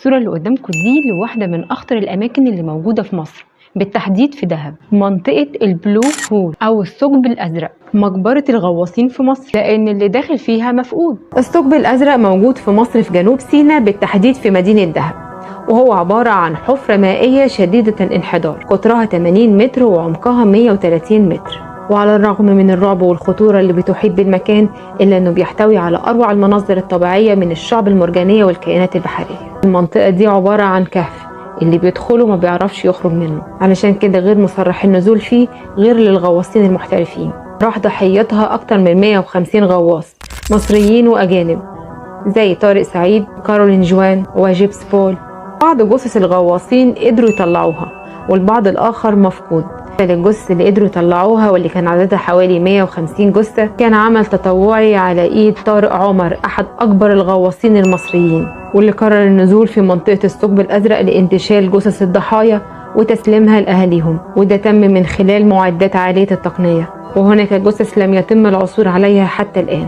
الصورة اللي قدامكم دي لواحدة من أخطر الأماكن اللي موجودة في مصر، بالتحديد في دهب، منطقة البلو هول أو الثقب الأزرق، مقبرة الغواصين في مصر، لأن اللي داخل فيها مفقود. الثقب الأزرق موجود في مصر في جنوب سيناء، بالتحديد في مدينة دهب، وهو عبارة عن حفرة مائية شديدة الانحدار، قطرها 80 متر وعمقها 130 متر. وعلى الرغم من الرعب والخطورة اللي بتحيط بالمكان، إلا أنه بيحتوي على أروع المناظر الطبيعية من الشعب المرجانية والكائنات البحرية. المنطقة دي عبارة عن كهف، اللي بيدخله ما بيعرفش يخرج منه، علشان كده غير مصرح النزول فيه غير للغواصين المحترفين. راح ضحيتها أكتر من 150 غواص مصريين وأجانب، زي طارق سعيد، كارولين جوان، وجيبس بول. بعض جثث الغواصين قدروا يطلعوها، والبعض الآخر مفقود. الجثث اللي قدروا يطلعوها واللي كان عددها حوالي 150 جثة كان عمل تطوعي على ايد طارق عمر، احد اكبر الغواصين المصريين، واللي قرر النزول في منطقة الثقب الازرق لانتشال جثث الضحايا وتسليمها لاهاليهم، وده تم من خلال معدات عالية التقنية، وهناك جثث لم يتم العثور عليها حتى الان.